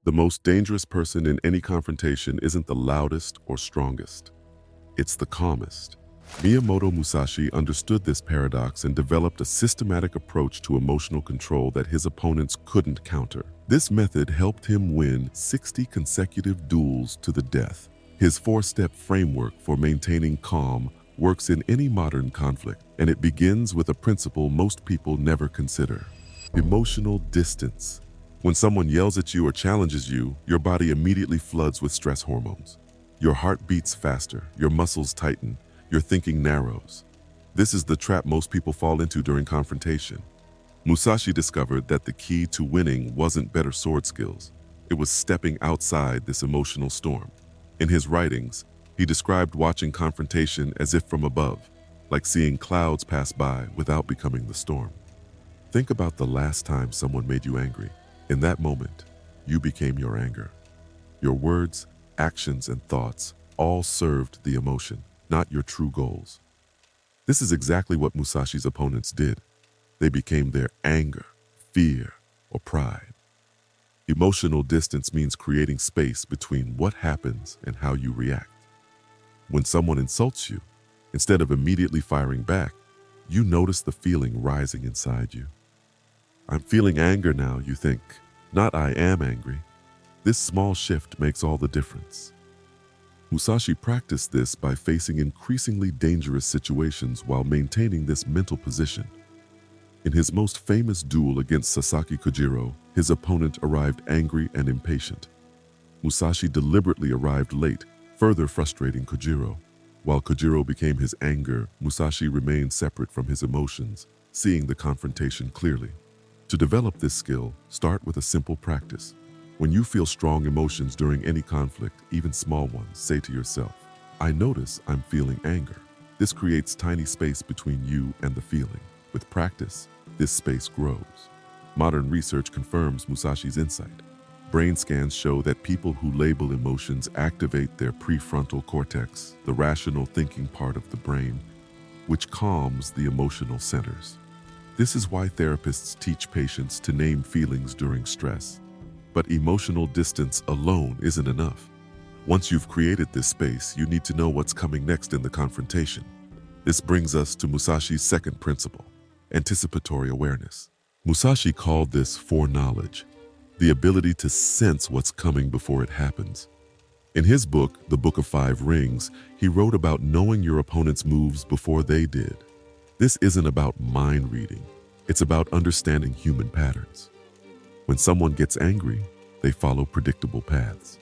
The most dangerous person in any confrontation isn't the loudest or strongest. It's the calmest. Miyamoto Musashi understood this paradox and developed a systematic approach to emotional control that his opponents couldn't counter. This method helped him win 60 consecutive duels to the death. His four-step framework for maintaining calm works in any modern conflict, and it begins with a principle most people never consider: emotional distance. When someone yells at you or challenges you, your body immediately floods with stress hormones. Your heart beats faster, your muscles tighten, your thinking narrows. This is the trap most people fall into during confrontation. Musashi discovered that the key to winning wasn't better sword skills. It was stepping outside this emotional storm. In his writings, he described watching confrontation as if from above, like seeing clouds pass by without becoming the storm. Think about the last time someone made you angry. In that moment, you became your anger. Your words, actions, and thoughts all served the emotion, not your true goals. This is exactly what Musashi's opponents did. They became their anger, fear, or pride. Emotional distance means creating space between what happens and how you react. When someone insults you, instead of immediately firing back, you notice the feeling rising inside you. I'm feeling anger now, you think, not I am angry. This small shift makes all the difference. Musashi practiced this by facing increasingly dangerous situations while maintaining this mental position. In his most famous duel against Sasaki Kojiro, his opponent arrived angry and impatient. Musashi deliberately arrived late, further frustrating Kojiro. While Kojiro became his anger, Musashi remained separate from his emotions, seeing the confrontation clearly. To develop this skill, start with a simple practice. When you feel strong emotions during any conflict, even small ones, say to yourself, I notice I'm feeling anger. This creates tiny space between you and the feeling. With practice, this space grows. Modern research confirms Musashi's insight. Brain scans show that people who label emotions activate their prefrontal cortex, the rational thinking part of the brain, which calms the emotional centers. This is why therapists teach patients to name feelings during stress. But emotional distance alone isn't enough. Once you've created this space, you need to know what's coming next in the confrontation. This brings us to Musashi's second principle: anticipatory awareness. Musashi called this foreknowledge, the ability to sense what's coming before it happens. In his book, The Book of Five Rings, he wrote about knowing your opponent's moves before they did. This isn't about mind reading, it's about understanding human patterns. When someone gets angry, they follow predictable paths.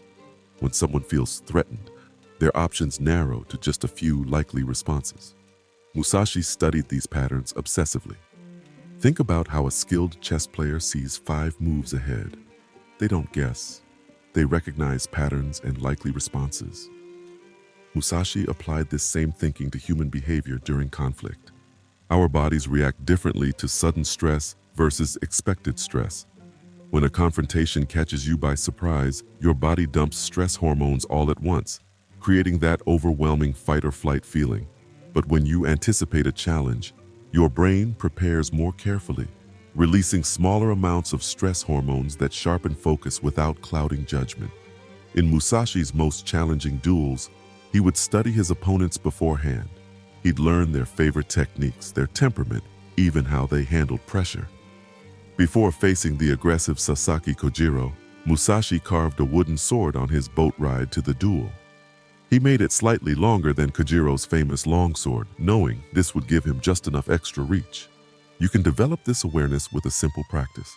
When someone feels threatened, their options narrow to just a few likely responses. Musashi studied these patterns obsessively. Think about how a skilled chess player sees 5 moves ahead. They don't guess. They recognize patterns and likely responses. Musashi applied this same thinking to human behavior during conflict. Our bodies react differently to sudden stress versus expected stress. When a confrontation catches you by surprise, your body dumps stress hormones all at once, creating that overwhelming fight or flight feeling. But when you anticipate a challenge, your brain prepares more carefully, releasing smaller amounts of stress hormones that sharpen focus without clouding judgment. In Musashi's most challenging duels, he would study his opponents beforehand. He'd learn their favorite techniques, their temperament, even how they handled pressure. Before facing the aggressive Sasaki Kojiro, Musashi carved a wooden sword on his boat ride to the duel. He made it slightly longer than Kojiro's famous longsword, knowing this would give him just enough extra reach. You can develop this awareness with a simple practice.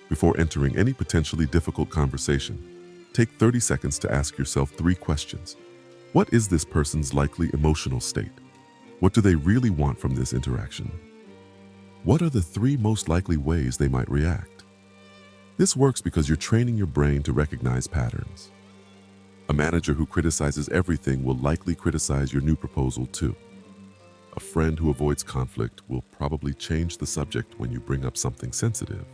Before entering any potentially difficult conversation, take 30 seconds to ask yourself 3 questions. What is this person's likely emotional state? What do they really want from this interaction? What are the 3 most likely ways they might react? This works because you're training your brain to recognize patterns. A manager who criticizes everything will likely criticize your new proposal too. A friend who avoids conflict will probably change the subject when you bring up something sensitive.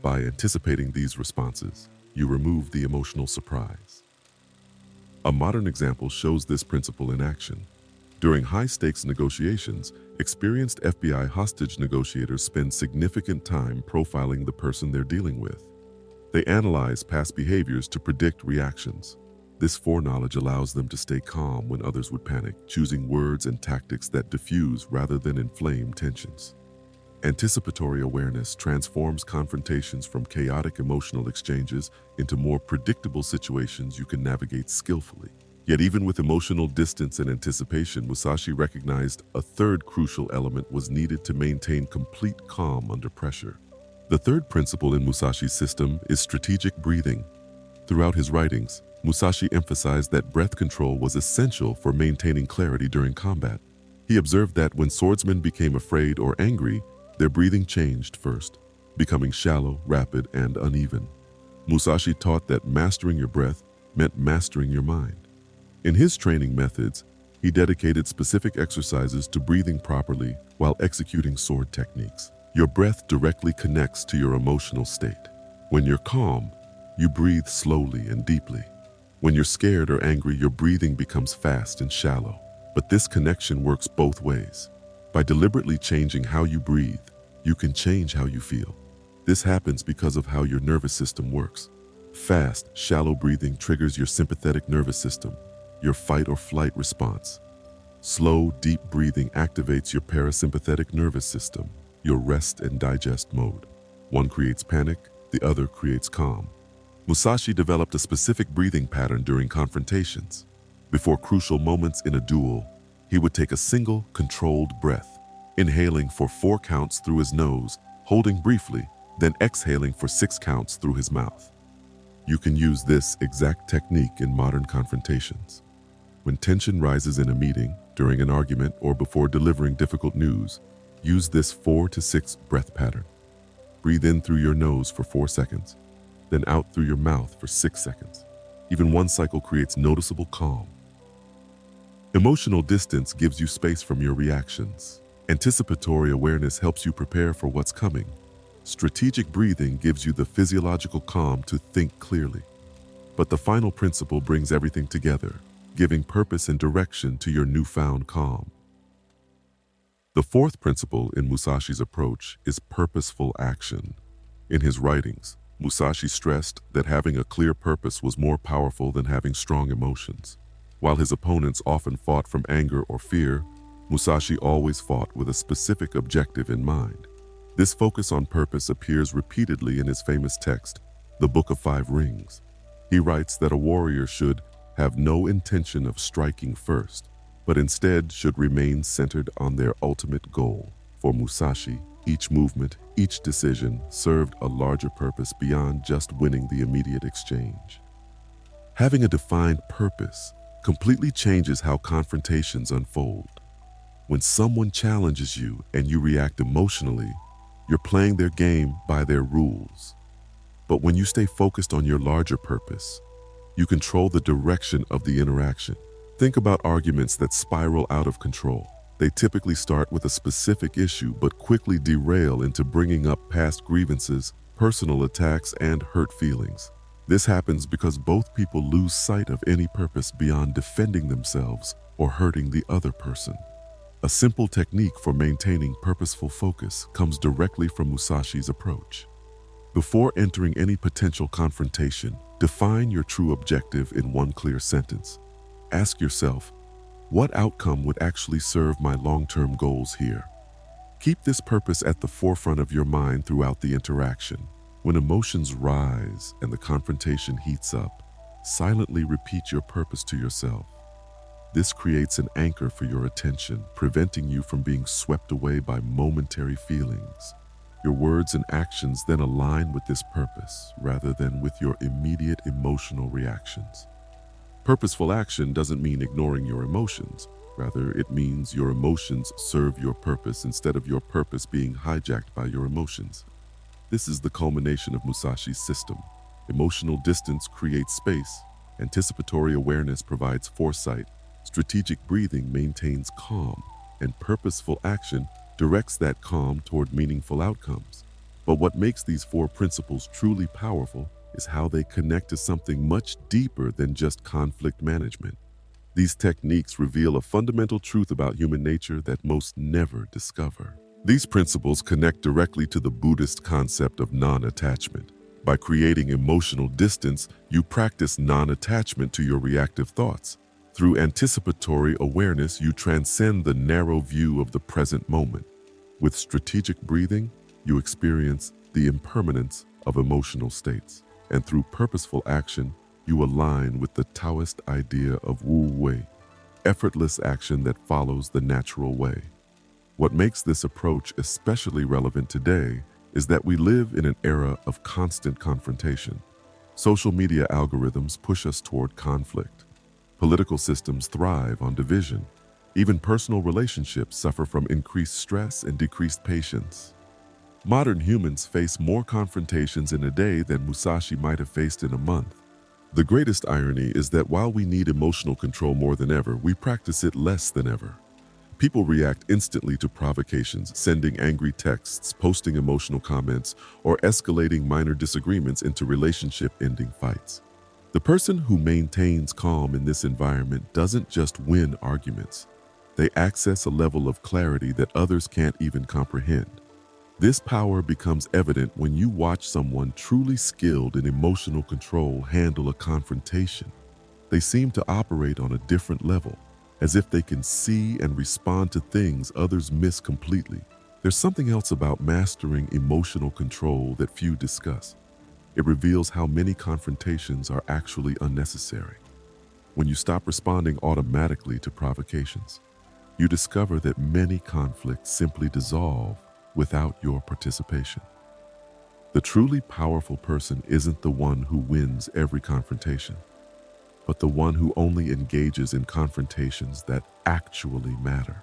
By anticipating these responses, you remove the emotional surprise. A modern example shows this principle in action. During high-stakes negotiations, experienced FBI hostage negotiators spend significant time profiling the person they're dealing with. They analyze past behaviors to predict reactions. This foreknowledge allows them to stay calm when others would panic, choosing words and tactics that diffuse rather than inflame tensions. Anticipatory awareness transforms confrontations from chaotic emotional exchanges into more predictable situations you can navigate skillfully. Yet even with emotional distance and anticipation, Musashi recognized a third crucial element was needed to maintain complete calm under pressure. The third principle in Musashi's system is strategic breathing. Throughout his writings, Musashi emphasized that breath control was essential for maintaining clarity during combat. He observed that when swordsmen became afraid or angry, their breathing changed first, becoming shallow, rapid, and uneven. Musashi taught that mastering your breath meant mastering your mind. In his training methods, he dedicated specific exercises to breathing properly while executing sword techniques. Your breath directly connects to your emotional state. When you're calm, you breathe slowly and deeply. When you're scared or angry, your breathing becomes fast and shallow. But this connection works both ways. By deliberately changing how you breathe, you can change how you feel. This happens because of how your nervous system works. Fast, shallow breathing triggers your sympathetic nervous system, your fight or flight response. Slow, deep breathing activates your parasympathetic nervous system, your rest and digest mode. One creates panic, the other creates calm. Musashi developed a specific breathing pattern during confrontations. Before crucial moments in a duel, he would take a single, controlled breath, inhaling for 4 counts through his nose, holding briefly, then exhaling for 6 counts through his mouth. You can use this exact technique in modern confrontations. When tension rises in a meeting, during an argument, or before delivering difficult news, use this 4 to 6 breath pattern. Breathe in through your nose for 4 seconds, then out through your mouth for 6 seconds. Even one cycle creates noticeable calm. Emotional distance gives you space from your reactions. Anticipatory awareness helps you prepare for what's coming. Strategic breathing gives you the physiological calm to think clearly. But the final principle brings everything together, giving purpose and direction to your newfound calm. The fourth principle in Musashi's approach is purposeful action. In his writings, Musashi stressed that having a clear purpose was more powerful than having strong emotions. While his opponents often fought from anger or fear, Musashi always fought with a specific objective in mind. This focus on purpose appears repeatedly in his famous text, The Book of Five Rings. He writes that a warrior should have no intention of striking first, but instead should remain centered on their ultimate goal. For Musashi, each movement, each decision served a larger purpose beyond just winning the immediate exchange. Having a defined purpose completely changes how confrontations unfold. When someone challenges you and you react emotionally, you're playing their game by their rules. But when you stay focused on your larger purpose, you control the direction of the interaction. Think about arguments that spiral out of control. They typically start with a specific issue but quickly derail into bringing up past grievances, personal attacks, and hurt feelings. This happens because both people lose sight of any purpose beyond defending themselves or hurting the other person. A simple technique for maintaining purposeful focus comes directly from Musashi's approach. Before entering any potential confrontation, define your true objective in one clear sentence. Ask yourself, what outcome would actually serve my long-term goals here? Keep this purpose at the forefront of your mind throughout the interaction. When emotions rise and the confrontation heats up, silently repeat your purpose to yourself. This creates an anchor for your attention, preventing you from being swept away by momentary feelings. Your words and actions then align with this purpose rather than with your immediate emotional reactions. Purposeful action doesn't mean ignoring your emotions. Rather, it means your emotions serve your purpose instead of your purpose being hijacked by your emotions. This is the culmination of Musashi's system. Emotional distance creates space, anticipatory awareness provides foresight, strategic breathing maintains calm, and purposeful action directs that calm toward meaningful outcomes. But what makes these 4 principles truly powerful is how they connect to something much deeper than just conflict management. These techniques reveal a fundamental truth about human nature that most never discover. These principles connect directly to the Buddhist concept of non-attachment. By creating emotional distance, you practice non-attachment to your reactive thoughts. Through anticipatory awareness, you transcend the narrow view of the present moment. With strategic breathing, you experience the impermanence of emotional states. And through purposeful action, you align with the Taoist idea of Wu Wei, effortless action that follows the natural way. What makes this approach especially relevant today is that we live in an era of constant confrontation. Social media algorithms push us toward conflict. Political systems thrive on division. Even personal relationships suffer from increased stress and decreased patience. Modern humans face more confrontations in a day than Musashi might have faced in a month. The greatest irony is that while we need emotional control more than ever, we practice it less than ever. People react instantly to provocations, sending angry texts, posting emotional comments, or escalating minor disagreements into relationship-ending fights. The person who maintains calm in this environment doesn't just win arguments. They access a level of clarity that others can't even comprehend. This power becomes evident when you watch someone truly skilled in emotional control handle a confrontation. They seem to operate on a different level, as if they can see and respond to things others miss completely. There's something else about mastering emotional control that few discuss. It reveals how many confrontations are actually unnecessary. When you stop responding automatically to provocations, you discover that many conflicts simply dissolve without your participation. The truly powerful person isn't the one who wins every confrontation, but the one who only engages in confrontations that actually matter.